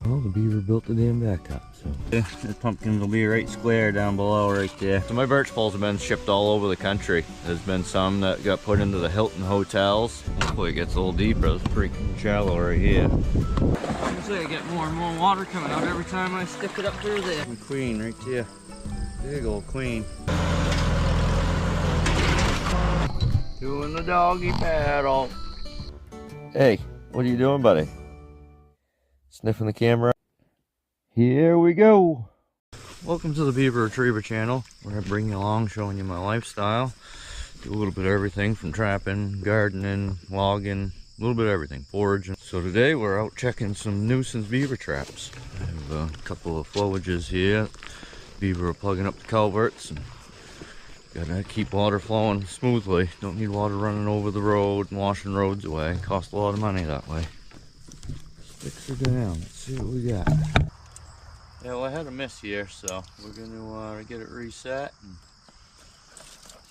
Oh, the beaver built the dam back up, so. Yeah, the pumpkins will be right square down below right there. So my birch poles have been shipped all over the country. There's been some that got put into the Hilton hotels. Hopefully it gets a little deeper. It's pretty shallow right here. I get more and more water coming out every time I stick it up through there. The queen right there. Big old queen. Doing the doggy paddle. Hey, what are you doing, buddy? Sniffing the camera. Here we go. Welcome to the Beaver Retriever channel, where I bring you along showing you my lifestyle. Do a little bit of everything from trapping, gardening, logging, a little bit of everything, foraging. So today we're out checking some nuisance beaver traps. I have a couple of flowages here. Beaver are plugging up the culverts and gotta keep water flowing smoothly. Don't need water running over the road and washing roads away. Costs a lot of money that way. Sticks are down. Let's see what we got. Yeah, well, I had a miss here, so we're gonna get it reset and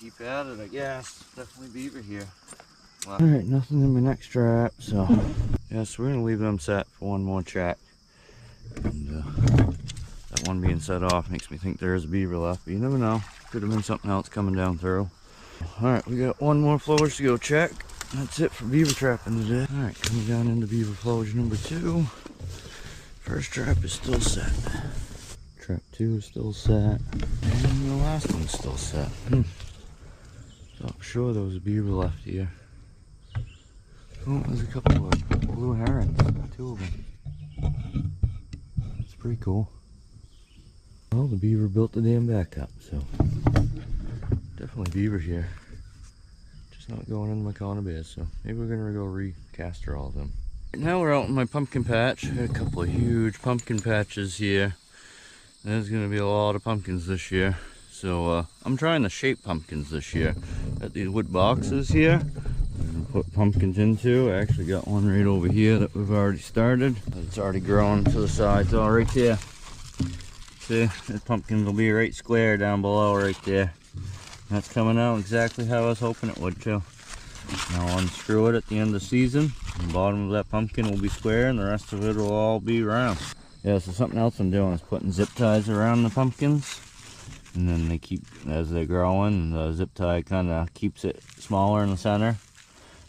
keep at it, I guess. Definitely beaver here. All right, nothing in my next trap, so yeah, so we're gonna leave them set for one more check. And that one being set off makes me think there is a beaver left, but you never know. Could have been something else coming down through. All right, we got one more flowage to go check. That's it for beaver trapping today. All right, coming down into beaver flowage number 2. First trap is still set. Trap 2 is still set. And the last one's still set. So I'm sure there was a beaver left here. Oh, there's a couple of blue herons. 2 of them. That's pretty cool. Well, the beaver built the dam back up, so definitely beaver here. Just not going into my conibears, so maybe we're gonna go recaster all of them. Now we're out in my pumpkin patch. Got a couple of huge pumpkin patches here. There's gonna be a lot of pumpkins this year. So I'm trying to shape pumpkins this year. Got these wood boxes here. I'm gonna put pumpkins into. I actually got one right over here that we've already started. It's already growing to the sides all right there. See, the pumpkins will be right square down below right there. That's coming out exactly how I was hoping it would too. Now I'll unscrew it at the end of the season. The bottom of that pumpkin will be square and the rest of it will all be round. Yeah, so something else I'm doing is putting zip ties around the pumpkins. And then they keep, as they're growing, the zip tie kind of keeps it smaller in the center.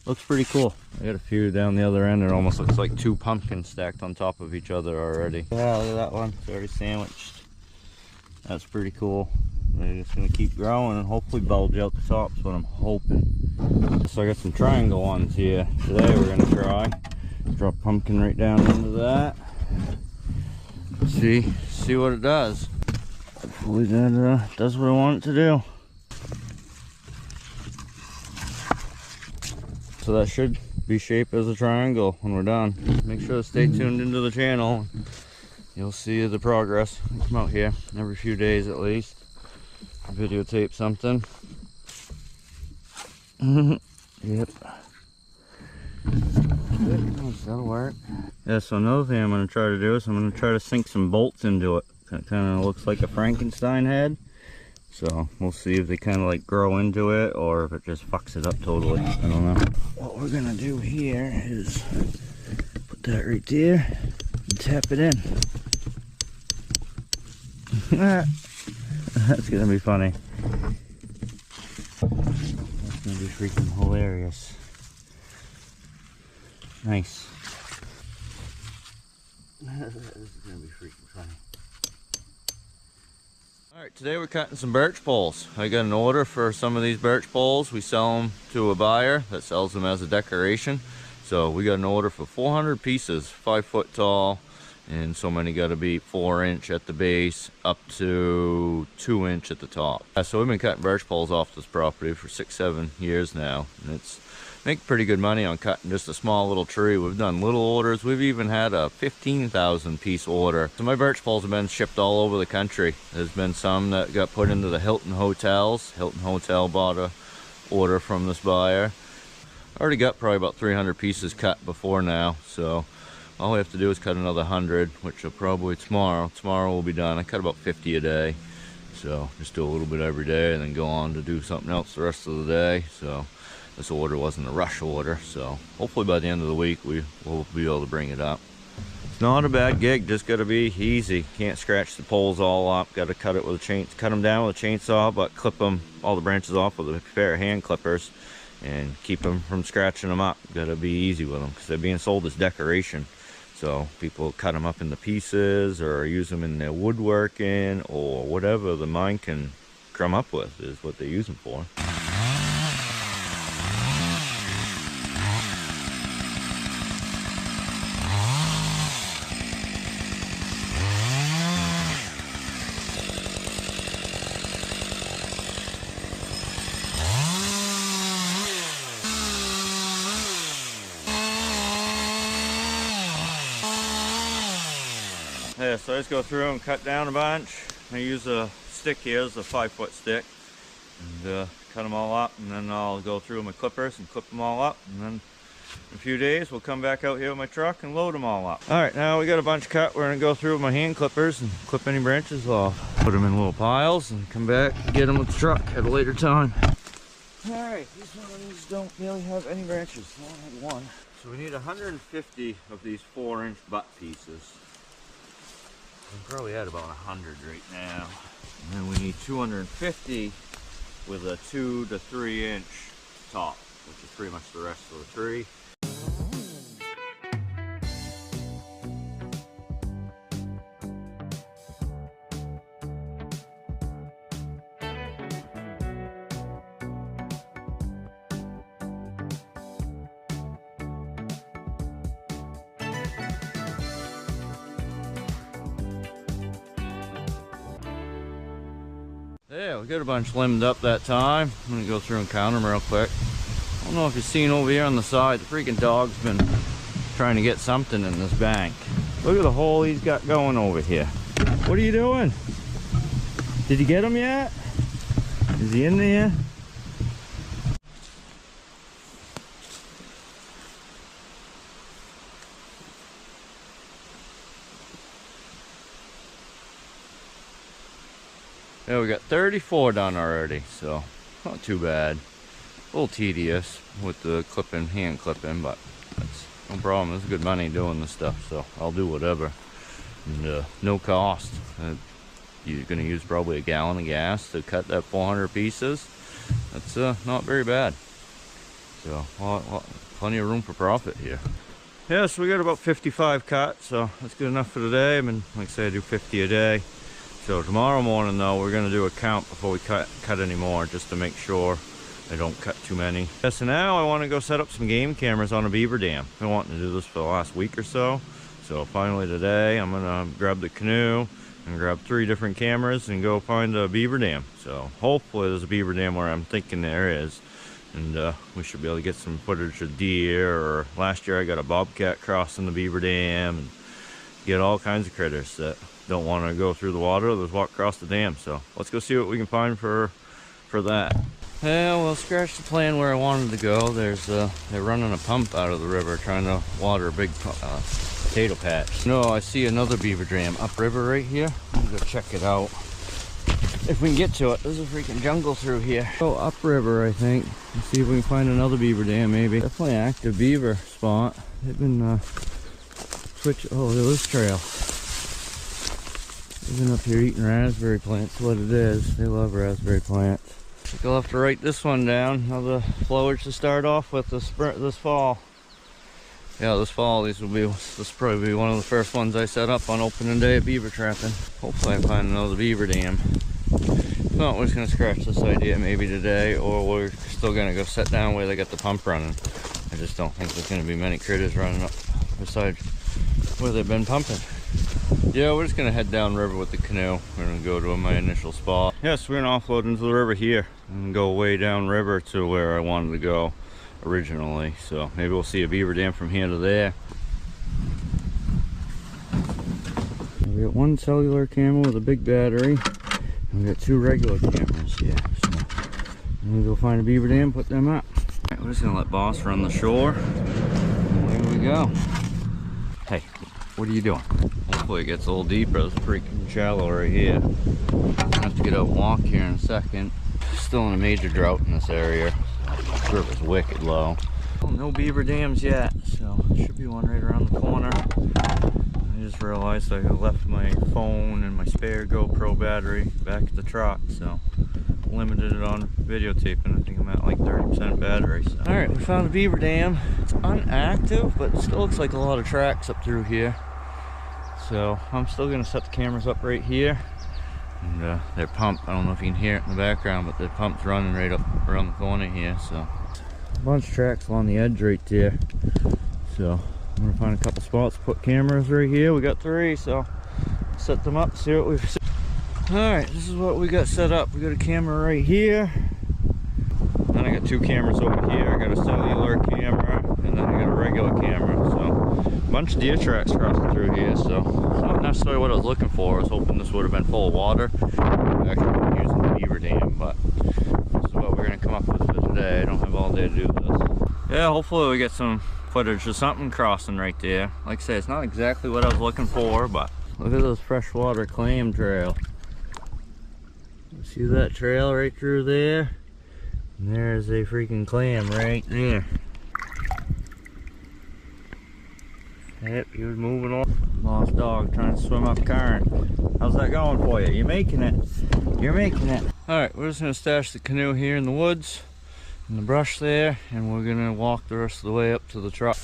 Looks pretty cool. I got a few down the other end. It almost looks like 2 pumpkins stacked on top of each other already. Yeah, look at that one. It's already sandwiched. That's pretty cool. They're just gonna keep growing and hopefully bulge out the top is what I'm hoping. So I got some triangle ones here. Today we're gonna try. Drop pumpkin right down into that. See what it does. Hopefully that does what I want it to do. So that should be shaped as a triangle when we're done. Make sure to stay tuned into the channel. You'll see the progress. I come out here every few days at least. Videotape something. Yep. That'll work. Yeah, so another thing I'm going to try to do is I'm going to try to sink some bolts into it. It kind of looks like a Frankenstein head. So we'll see if they kind of like grow into it or if it just fucks it up totally. I don't know. What we're going to do here is put that right there and tap it in. That's gonna be funny. That's gonna be freaking hilarious. Nice. This is gonna be freaking funny. Alright, today we're cutting some birch poles. I got an order for some of these birch poles. We sell them to a buyer that sells them as a decoration. So we got an order for 400 pieces, 5 foot tall. And so many got to be 4-inch at the base up to 2-inch at the top. So we've been cutting birch poles off this property for 6-7 years now, and it's make pretty good money on cutting just a small little tree. We've done little orders. We've even had a 15,000 piece order. So my birch poles have been shipped all over the country. There's been some that got put into the Hilton hotels. Hilton Hotel bought a order from this buyer. I already got probably about 300 pieces cut before now, so all we have to do is cut another 100, which will probably tomorrow. Tomorrow will be done. I cut about 50 a day. So just do a little bit every day and then go on to do something else the rest of the day. So this order wasn't a rush order. So hopefully by the end of the week, we will be able to bring it up. It's not a bad gig, just gotta be easy. Can't scratch the poles all up, gotta cut it with a chain, cut them down with a chainsaw, but clip them, all the branches off with a pair of hand clippers and keep them from scratching them up. Gotta be easy with them because they're being sold as decoration. So people cut them up into pieces or use them in their woodworking or whatever the mind can come up with is what they use them for. Yeah, so I just go through and cut down a bunch. I use a stick here, it's a 5-foot stick, and cut them all up, and then I'll go through with my clippers and clip them all up, and then in a few days we'll come back out here with my truck and load them all up. All right, now we got a bunch cut. We're gonna go through with my hand clippers and clip any branches off. Put them in little piles and come back and get them with the truck at a later time. All right, these ones don't really have any branches. I only had one. So we need 150 of these 4-inch butt pieces. I'm probably at about 100 right now. And then we need 250 with a 2 to 3 inch top, which is pretty much the rest of the tree. Yeah, we got a bunch limbed up that time. I'm gonna go through and count them real quick. I don't know if you've seen over here on the side, the freaking dog's been trying to get something in this bank. Look at the hole he's got going over here. What are you doing? Did you get him yet? Is he in there? Yeah, we got 34 done already, so not too bad. A little tedious with the clipping, hand clipping, but that's no problem. It's good money doing this stuff, so I'll do whatever. And no cost. You're gonna use probably a gallon of gas to cut that 400 pieces. That's not very bad. So plenty of room for profit here. Yeah, so we got about 55 cut, so that's good enough for today. I mean, like I say, I do 50 a day. So tomorrow morning though, we're gonna do a count before we cut any more, just to make sure I don't cut too many. Yeah, so now I wanna go set up some game cameras on a beaver dam. I've been wanting to do this for the last week or so. So finally today, I'm gonna grab the canoe and grab 3 different cameras and go find a beaver dam. So hopefully there's a beaver dam where I'm thinking there is. And we should be able to get some footage of deer, or last year I got a bobcat crossing the beaver dam, and get all kinds of critters that don't want to go through the water, let's walk across the dam. So let's go see what we can find for that. Yeah, well, scratch the plan where I wanted to go. There's they're running a pump out of the river trying to water a big potato patch. No, I see another beaver dam upriver right here. I'm gonna go check it out if we can get to it. There's a freaking jungle through here. Go upriver, I think. Let's see if we can find another beaver dam, maybe. Definitely an active beaver spot. They've been oh, this trail. They've been up here eating raspberry plants, what it is. They love raspberry plants. I think I'll have to write this one down. Now the flowers to start off with this fall. Yeah, this fall this will probably be one of the first ones I set up on opening day of beaver trapping. Hopefully I find another beaver dam. If not, we're just gonna scratch this idea maybe today, or we're still gonna go set down where they got the pump running. I just don't think there's gonna be many critters running up beside where they've been pumping. Yeah, we're just gonna head down river with the canoe. We're gonna go to my initial spot. Yes, we're gonna offload into the river here and go way down river to where I wanted to go originally. So maybe we'll see a beaver dam from here to there. We got one cellular camera with a big battery, and we got 2 regular cameras here. So I'm gonna go find a beaver dam, put them up. All right, we're just gonna let Boss run the shore. And away we go. Hey, what are you doing? Hopefully it gets a little deeper. It's freaking shallow right here. I have to get out and walk here in a second. Still in a major drought in this area. The river's wicked low. Well, no beaver dams yet, so there should be one right around the corner. realized I left my phone and my spare GoPro battery back at the truck, so limited it on videotaping. I think I'm at like 30% battery. So. Alright, we found the beaver dam. It's inactive, but it still looks like a lot of tracks up through here. So I'm still going to set the cameras up right here. And their pump, I don't know if you can hear it in the background, but the pump's running right up around the corner here. So a bunch of tracks along the edge right there. So I'm going to find a couple spots to put cameras right here. We got 3, so set them up, see what we've seen. Alright, this is what we got set up. We got a camera right here. Then I got 2 cameras over here. I got a cellular camera, and then I got a regular camera. So a bunch of deer tracks crossing through here. So it's not necessarily what I was looking for. I was hoping this would have been full of water. I've actually been using the beaver dam, but this is what we're going to come up with for today. I don't have all day to do this. Yeah, hopefully we get some footage of something crossing right there. Like I say, it's not exactly what I was looking for, but look at this freshwater clam trail. See that trail right through there? And there's a freaking clam right there. Yep, he was moving on. Lost dog trying to swim up current. How's that going for you? You're making it. You're making it. Alright, we're just going to stash the canoe here in the woods, in the brush there, and we're going to walk the rest of the way up to the truck.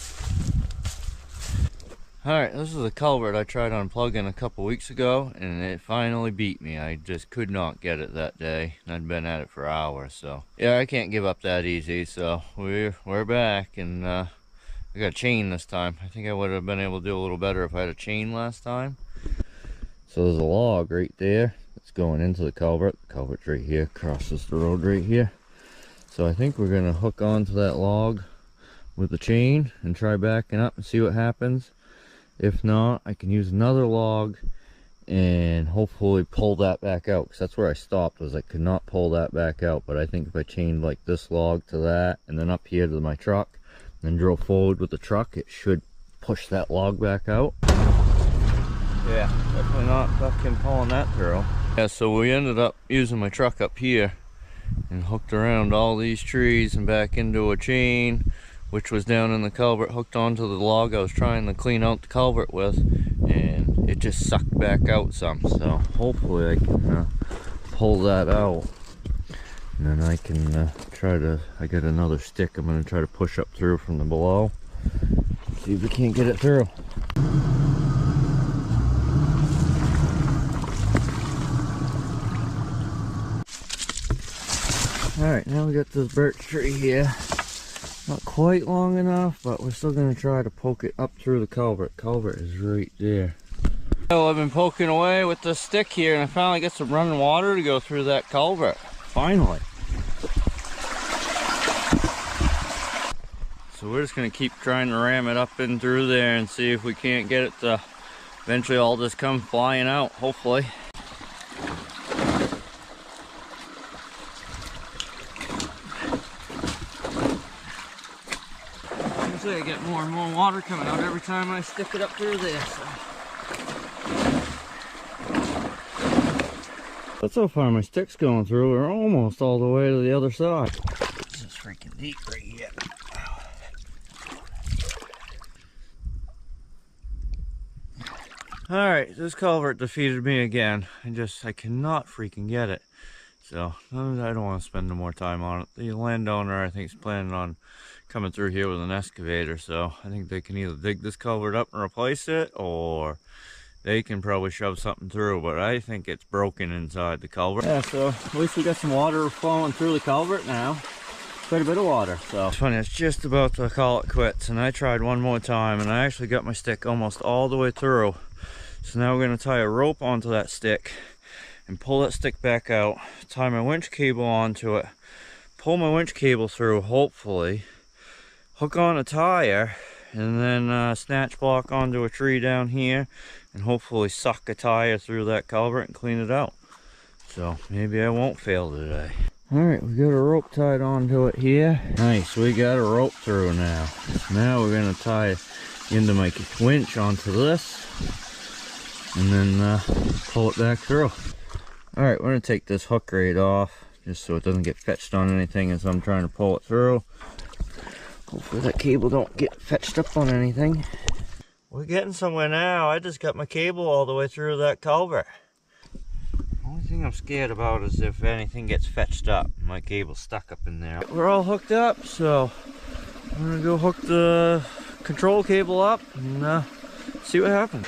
Alright, this is a culvert I tried unplugging a couple weeks ago, and it finally beat me. I just could not get it that day, and I'd been at it for hours. So yeah, I can't give up that easy. So we're back, and I got a chain this time. I think I would have been able to do a little better if I had a chain last time. So there's a log right there that's going into the culvert. The culvert's right here, crosses the road right here. So I think we're gonna hook onto that log with the chain and try backing up and see what happens. If not, I can use another log and hopefully pull that back out, because that's where I stopped, was I could not pull that back out. But I think if I chained like this log to that and then up here to my truck and drove forward with the truck, it should push that log back out. Yeah, definitely not fucking pulling that through. Yeah, so we ended up using my truck up here and hooked around all these trees and back into a chain, which was down in the culvert, hooked onto the log I was trying to clean out the culvert with, and it just sucked back out some. So hopefully I can pull that out, and then I can I got another stick I'm going to try to push up through from the below, see if we can't get it through. Alright, now we got this birch tree here. Not quite long enough, but we're still going to try to poke it up through the culvert. Culvert is right there. So I've been poking away with the stick here, and I finally got some running water to go through that culvert. Finally. So we're just going to keep trying to ram it up in through there and see if we can't get it to eventually all just come flying out, hopefully. I get more and more water coming out every time I stick it up through there. But so far my stick's going through. We're almost all the way to the other side. This is freaking deep right here. Alright, this culvert defeated me again. I cannot freaking get it. So I don't want to spend no more time on it. The landowner, I think, is planning on coming through here with an excavator, so I think they can either dig this culvert up and replace it, or they can probably shove something through, but I think it's broken inside the culvert. Yeah, so at least we got some water flowing through the culvert now. Quite a bit of water. So it's funny, it's just about to call it quits, and I tried one more time, and I actually got my stick almost all the way through. So now we're going to tie a rope onto that stick and pull that stick back out, tie my winch cable onto it, pull my winch cable through, hopefully, hook on a tire, and then snatch block onto a tree down here, and hopefully suck a tire through that culvert and clean it out. So maybe I won't fail today. Alright, we got a rope tied onto it here. Nice, we got a rope through now. Now we're going to tie into my winch onto this, and then pull it back through. Alright, we're going to take this hook right off, just so it doesn't get fetched on anything as I'm trying to pull it through. Hopefully that cable don't get fetched up on anything. We're getting somewhere now. I just got my cable all the way through that culvert. Only thing I'm scared about is if anything gets fetched up. My cable's stuck up in there. We're all hooked up, so I'm gonna go hook the control cable up and see what happens.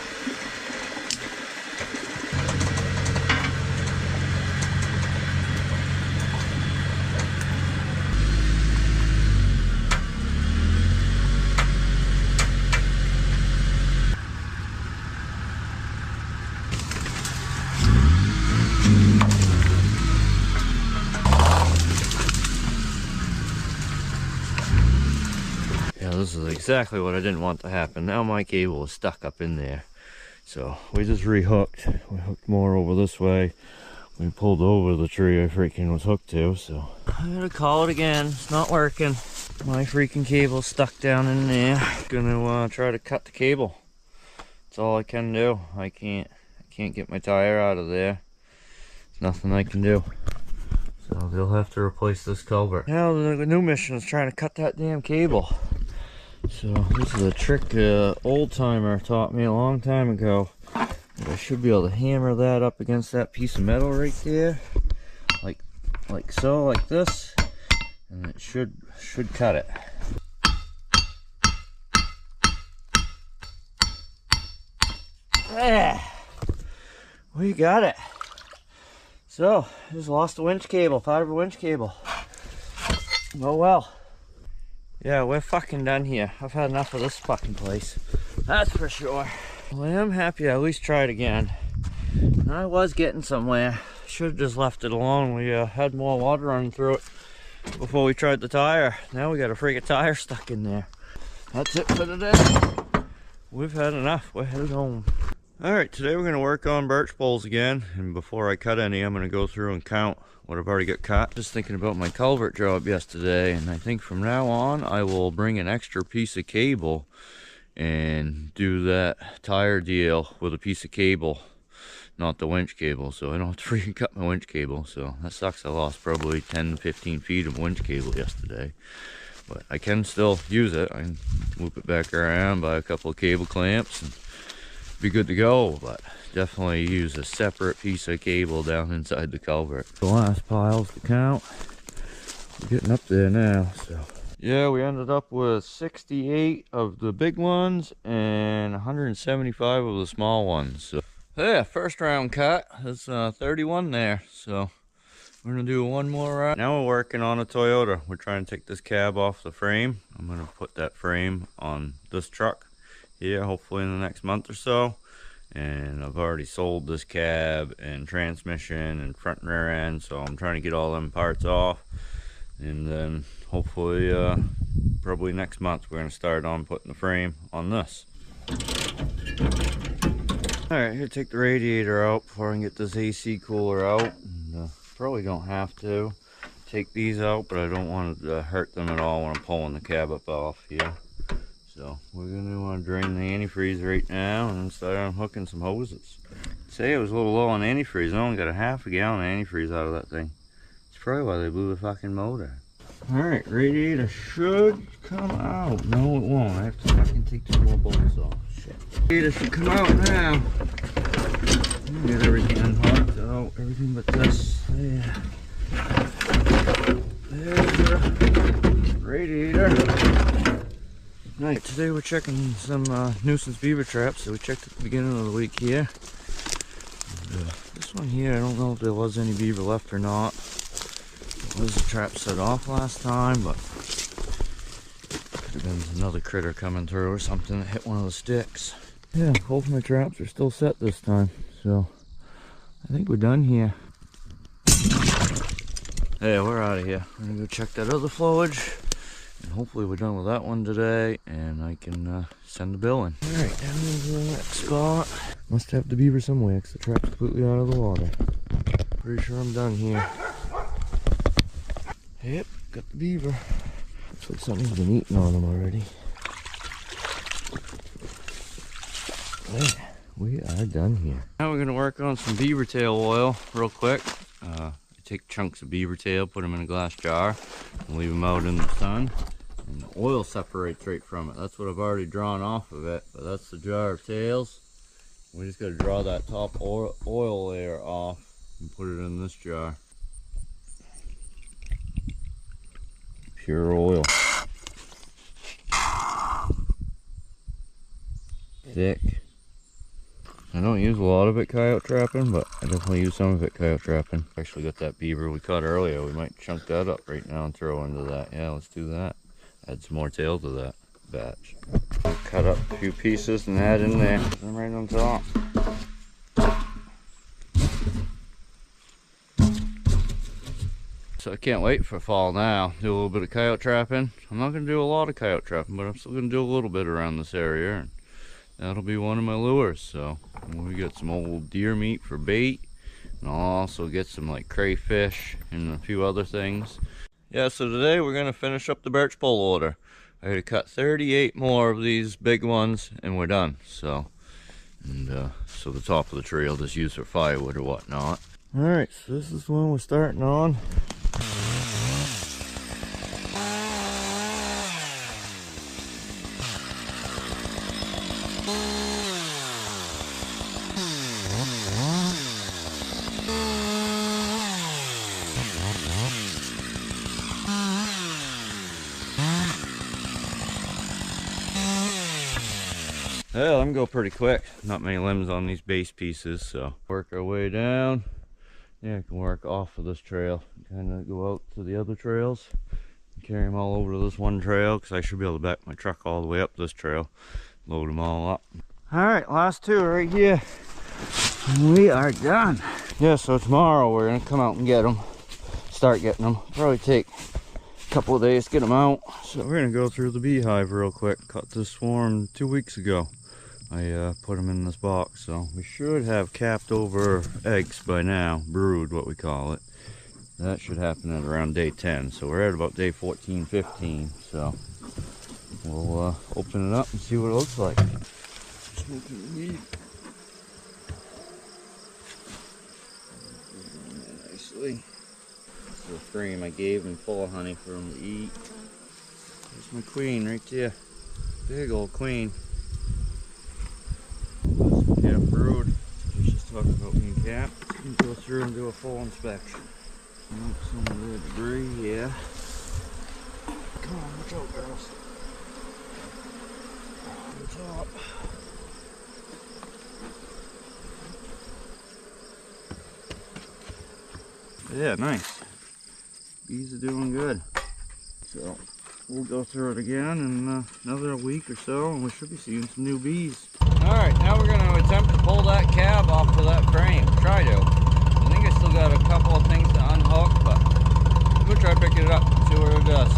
Yeah, this is exactly what I didn't want to happen. Now my cable is stuck up in there. So we just rehooked. We hooked more over this way. We pulled over the tree I freaking was hooked to, so. I'm gonna call it again. It's not working. My freaking cable's stuck down in there. Gonna try to cut the cable. That's all I can do. I can't get my tire out of there. There's nothing I can do. So they'll have to replace this culvert. Now the new mission is trying to cut that damn cable. So this is a trick old timer taught me a long time ago. I should be able to hammer that up against that piece of metal right there, like so, like this, and it should cut it. We got it. So just lost a winch cable, part of a winch cable. Oh well. Yeah, we're fucking done here. I've had enough of this fucking place. That's for sure. Well, I am happy I at least tried again. I was getting somewhere. Should have just left it alone. We had more water running through it before we tried the tire. Now we got a freaking tire stuck in there. That's it for today. We've had enough. We're headed home. Alright, today we're going to work on birch poles again. And before I cut any, I'm going to go through and count what I've already got cut. Just thinking about my culvert job yesterday, and I think from now on I will bring an extra piece of cable and do that tire deal with a piece of cable, not the winch cable, so I don't have to freaking cut my winch cable. So that sucks. I lost probably 10 to 15 feet of winch cable yesterday, but I can still use it. I can loop it back around, buy a couple of cable clamps, and be good to go. But definitely use a separate piece of cable down inside the culvert. The last piles to count. We're getting up there now, so. Yeah, we ended up with 68 of the big ones and 175 of the small ones. So yeah, first round cut. There's 31 there, so we're gonna do one more round. Now we're working on a Toyota. We're trying to take this cab off the frame. I'm gonna put that frame on this truck here, hopefully in the next month or so. And I've already sold this cab and transmission and front and rear end, so I'm trying to get all them parts off, and then hopefully probably next month we're going to start on putting the frame on this. Alright, here, take the radiator out before I can get this AC cooler out. And, probably don't have to take these out, but I don't want to hurt them at all when I'm pulling the cab up off here. So we're going to drain the antifreeze right now and start unhooking some hoses. Say it was a little low on antifreeze. I only got a half a gallon of antifreeze out of that thing. It's probably why they blew the fucking motor. Alright, radiator should come out. No, it won't. I have to fucking take 2 more bolts off. Shit. Radiator should come out now. Get everything unhooked. Oh, everything but this. Yeah. There's the radiator. Right, today we're checking some nuisance beaver traps. So we checked at the beginning of the week here. And, this one here, I don't know if there was any beaver left or not. Was the trap set off last time, but could have been another critter coming through or something that hit one of the sticks. Yeah, both my traps are still set this time, so I think we're done here. Yeah, we're out of here. We're gonna go check that other flowage, and hopefully we're done with that one today, and I can send the bill in. All right, down into the next spot. Must have the beaver somewhere, because the trap's completely out of the water. Pretty sure I'm done here. Yep, got the beaver. Looks like something's been eating on them already. Yeah, we are done here. Now we're gonna work on some beaver tail oil real quick. Take chunks of beaver tail, put them in a glass jar, and leave them out in the sun. and the oil separates right from it. That's what I've already drawn off of it, but that's the jar of tails. We just got to draw that top oil layer off and put it in this jar. Pure oil. Thick. I don't use a lot of it coyote trapping, but I definitely use some of it coyote trapping. Actually got that beaver we caught earlier. We might chunk that up right now and throw into that. Yeah, let's do that. Add some more tail to that batch. Cut up a few pieces and add in there. Put them right on top. So I can't wait for fall now. Do a little bit of coyote trapping. I'm not going to do a lot of coyote trapping, but I'm still going to do a little bit around this area. And that'll be one of my lures. So we got some old deer meat for bait, and I'll also get some like crayfish and a few other things. Yeah, so today we're gonna finish up the birch pole order. I gotta cut 38 more of these big ones and we're done. So so the top of the tree I'll just use for firewood or whatnot. All right, so this is when we're starting on. Yeah, let them go pretty quick. Not many limbs on these base pieces, so work our way down. Yeah, I can work off of this trail, kind of go out to the other trails, and carry them all over to this one trail, because I should be able to back my truck all the way up this trail, load them all up. All right, last two right here. We are done. Yeah, so tomorrow we're gonna come out and get them, start getting them. Probably take a couple of days to get them out. So we're gonna go through the beehive real quick. Caught this swarm 2 weeks ago. I put them in this box, so we should have capped over eggs by now, brood what we call it. That should happen at around day 10, so we're at about day 14, 15, so we'll open it up and see what it looks like. Smoking weed. Nicely. This is the frame I gave him full of honey for him to eat. There's my queen right there. Big old queen. Yeah, brood. She's just talking about being capped. And go through and do a full inspection. Some of the debris, yeah. Come on, watch out, girls. On the top. Yeah, nice. Bees are doing good. So we'll go through it again in another week or so, and we should be seeing some new bees. Alright, now we're going to attempt to pull that cab off to that frame. Try to. I think I still got a couple of things to unhook, but we'll try to pick it up and see what it does.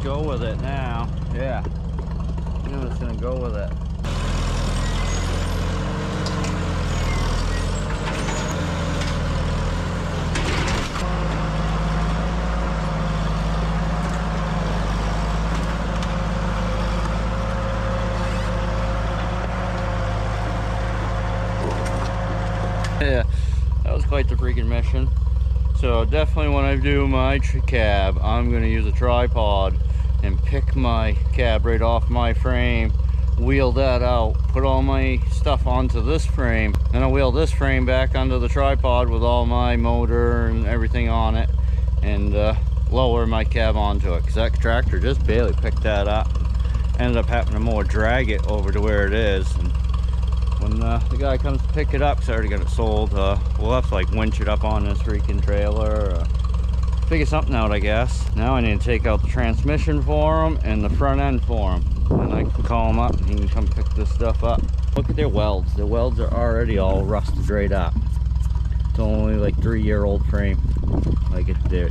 Go with it now. Yeah. I'm just gonna go with it. Yeah, that was quite the freaking mission. So definitely when I do my cab, I'm gonna use a tripod and pick my cab right off my frame, wheel that out, put all my stuff onto this frame, then I'll wheel this frame back onto the tripod with all my motor and everything on it, and lower my cab onto it, because that tractor just barely picked that up. Ended up having to more drag it over to where it is, and when the guy comes to pick it up, because I already got it sold, we'll have to like winch it up on this freaking trailer, figure something out, I guess. Now I need to take out the transmission for him and the front end for him, and I can call him up and he can come pick this stuff up. Look at their welds. Their welds are already all rusted right up. It's only like 3-year-old frame. Like they're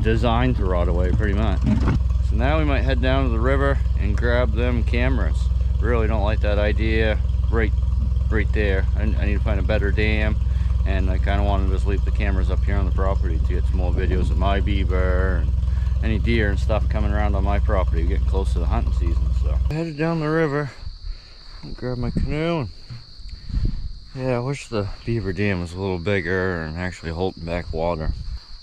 designed to rot away pretty much. So now we might head down to the river and grab them cameras. Really don't like that idea right there. I need to find a better dam and I kind of wanted to just leave the cameras up here on the property to get some more videos of my beaver and any deer and stuff coming around on my property, getting close to the hunting season. So I headed down the river and grabbed my canoe. And yeah, I wish the beaver dam was a little bigger and actually holding back water.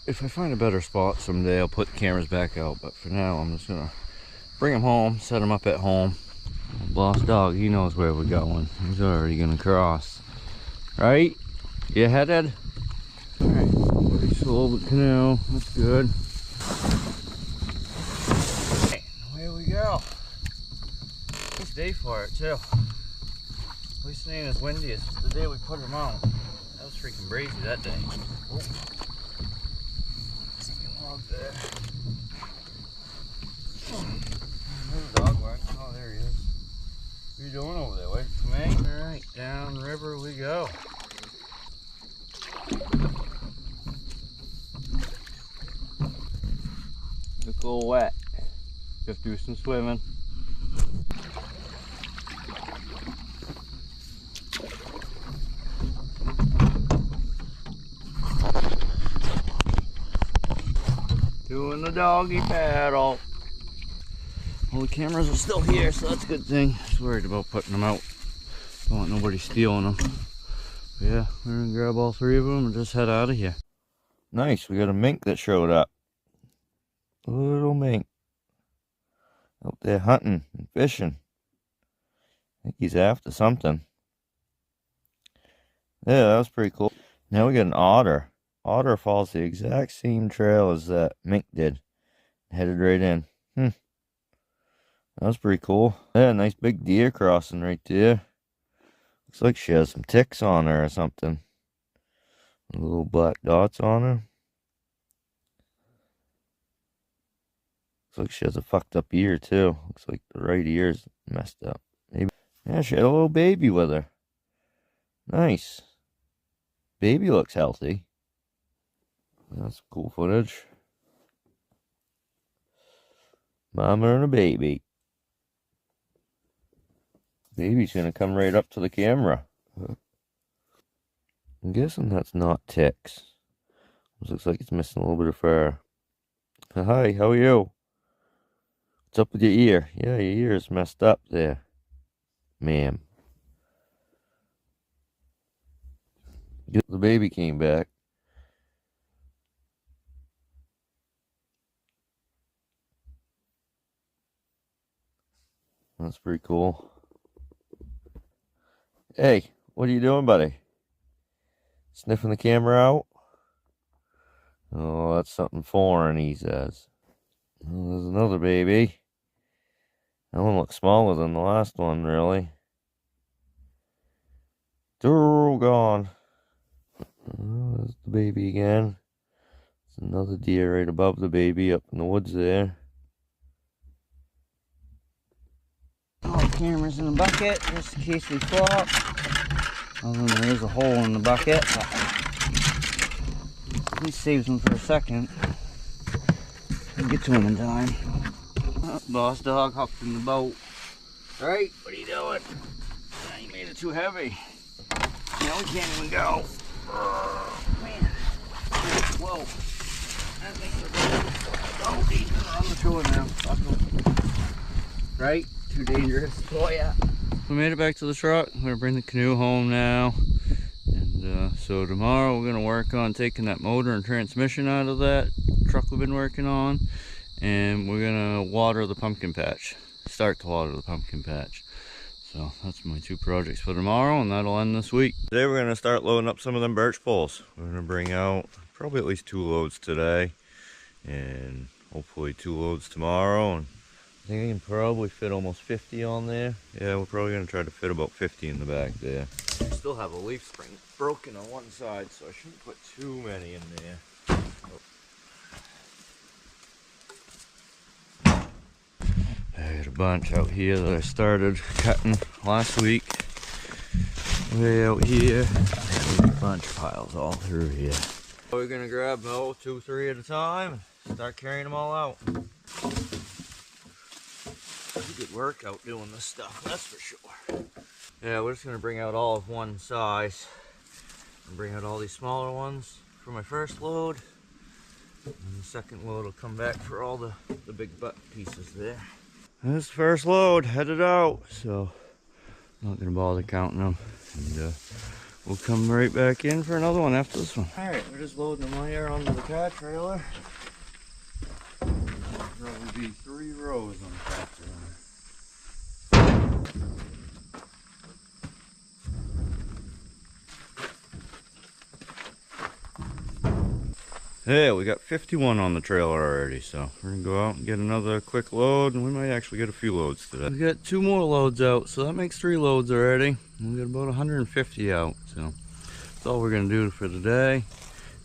If I find a better spot someday, I'll put the cameras back out, but for now I'm just gonna bring them home, set them up at home. Boss dog, he knows where we're going. He's already gonna cross. Right? You headed? Alright, we sold the canoe. That's good. Okay, away we go. Nice day for it too. At least it ain't as windy as the day we put them out. That was freaking brazy that day. Oh. Log there. There's a dog went. Oh, there he is. What are you doing over there? Waiting for me? Alright, down river we go. It's a little wet. Just do some swimming. Doing the doggy paddle. Well, the cameras are still here, so that's a good thing. I was worried about putting them out. Don't want nobody stealing them. But yeah, we're gonna grab all three of them and just head out of here. Nice, we got a mink that showed up. A little mink. Out there hunting and fishing. I think he's after something. Yeah, that was pretty cool. Now we got an otter. Otter follows the exact same trail as that mink did. Headed right in. That was pretty cool. Yeah, nice big deer crossing right there. Looks like she has some ticks on her or something. Little black dots on her. Looks like she has a fucked up ear too. Looks like the right ear's messed up. Maybe. Yeah, she had a little baby with her. Nice. Baby looks healthy. That's cool footage. Mama and a baby. Baby's gonna come right up to the camera. I'm guessing that's not ticks. This looks like it's missing a little bit of fur. Hi, how are you? What's up with your ear? Yeah, your ear is messed up there, ma'am. The baby came back. That's pretty cool. Hey, what are you doing, buddy? Sniffing the camera out? Oh, that's something foreign, he says. Oh, there's another baby. That one looks smaller than the last one, really. They're gone. Oh, there's the baby again. There's another deer right above the baby up in the woods there. All the cameras in the bucket, just in case they flop. Although there is a hole in the bucket, but at least saves them for a second. And get to them in time. Oh, boss dog hopped in the boat. Right? What are you doing? You made it too heavy. Now we can't even go. Oh, man. Whoa. That makes it oh, he's on the shore now. Right? Too dangerous. Oh yeah. We made it back to the truck. We're gonna bring the canoe home now. And so tomorrow we're gonna work on taking that motor and transmission out of that truck we've been working on. And we're gonna water the pumpkin patch. Start to water the pumpkin patch. So that's my two projects for tomorrow, and that'll end this week. Today we're gonna start loading up some of them birch poles. We're gonna bring out probably at least 2 loads today. And hopefully 2 loads tomorrow. And I think I can probably fit almost 50 on there. Yeah, we're probably going to try to fit about 50 in the back there. I still have a leaf spring broken on one side, so I shouldn't put too many in there. I got a bunch out here that I started cutting last week. Way out here. There's a bunch of piles all through here. We're going to grab 2, 3 at a time and start carrying them all out. Good workout doing this stuff, that's for sure. Yeah, we're just gonna bring out all of one size. bring out all these smaller ones for my first load. And the second load will come back for all the big butt pieces there. This is the first load headed out, so I'm not gonna bother counting them. And we'll come right back in for another one after this one. Alright, we're just loading them here onto the car trailer. There'll probably be 3 rows on the car trailer. Yeah, we got 51 on the trailer already, so we're gonna go out and get another quick load, and we might actually get a few loads today. We got 2 more loads out, so that makes 3 loads already. We got about 150 out, so that's all we're gonna do for today.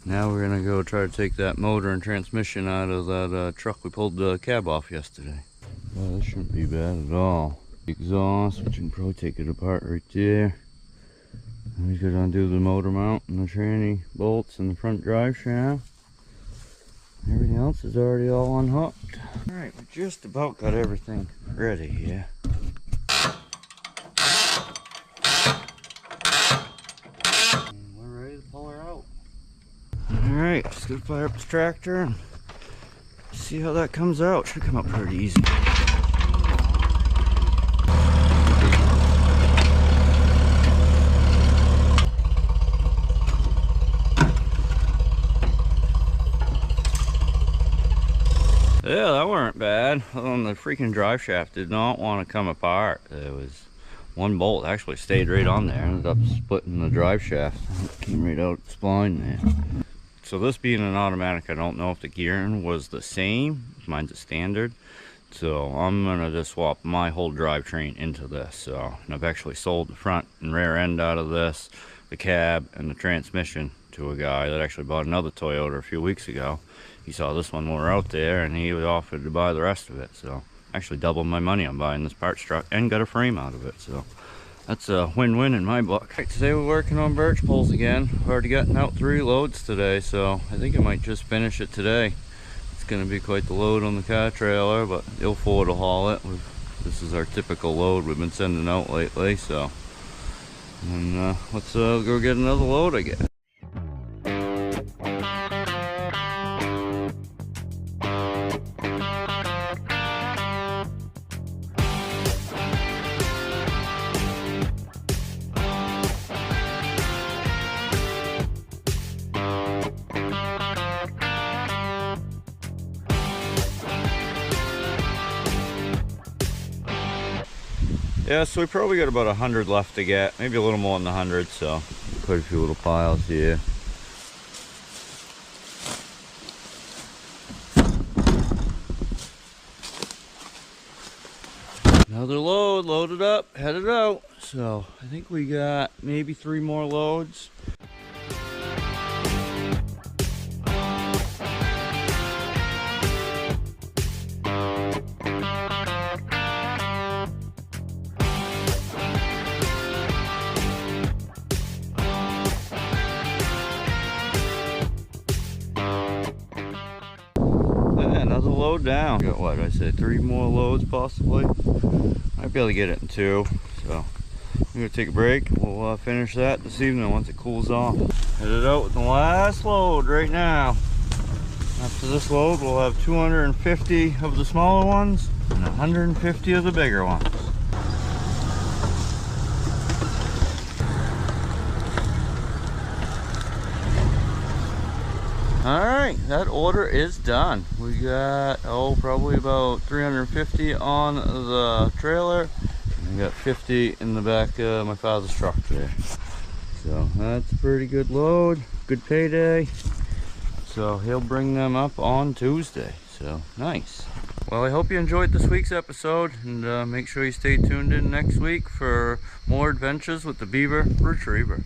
Now we're gonna go try to take that motor and transmission out of that truck we pulled the cab off yesterday. Well, this shouldn't be bad at all. Exhaust, which you can probably take it apart right there. And we gotta undo the motor mount and the tranny bolts and the front drive shaft. Everything else is already all unhooked. Alright, we just about got everything ready here. And we're ready to pull her out. Alright, just gonna fire up this tractor and see how that comes out. Should come out pretty easy. Yeah, that weren't bad. The freaking drive shaft did not want to come apart. There was one bolt actually stayed right on there. Ended up splitting the drive shaft. It came right out the spline there. So this being an automatic, I don't know if the gearing was the same. Mine's a standard. So I'm gonna just swap my whole drivetrain into this. So, and I've actually sold the front and rear end out of this, the cab and the transmission, to a guy that actually bought another Toyota a few weeks ago. He saw this one more out there and he offered to buy the rest of it. So actually doubled my money on buying this parts truck and got a frame out of it. So that's a win-win in my book. Right, today we're working on birch poles again. We've already gotten out 3 loads today, so I think I might just finish it today. It's going to be quite the load on the car trailer, but Il Ford will haul it. This is our typical load we've been sending out lately, so. And let's go get another load, I guess. Yeah, so we probably got about 100 left to get, maybe a little more than 100, so quite a few little piles here. Another load, loaded up, headed out. So I think we got maybe 3 more loads. Another load down. Got what I said, 3 more loads possibly. Might be able to get it in 2. So I'm gonna take a break. We'll finish that this evening once it cools off. Headed out with the last load right now. After this load, we'll have 250 of the smaller ones and 150 of the bigger ones. Alright, that order is done. We got, probably about 350 on the trailer. And we got 50 in the back of my father's truck there. So that's a pretty good load, good payday. So he'll bring them up on Tuesday. So nice. Well, I hope you enjoyed this week's episode, and make sure you stay tuned in next week for more adventures with the Beaver Retriever.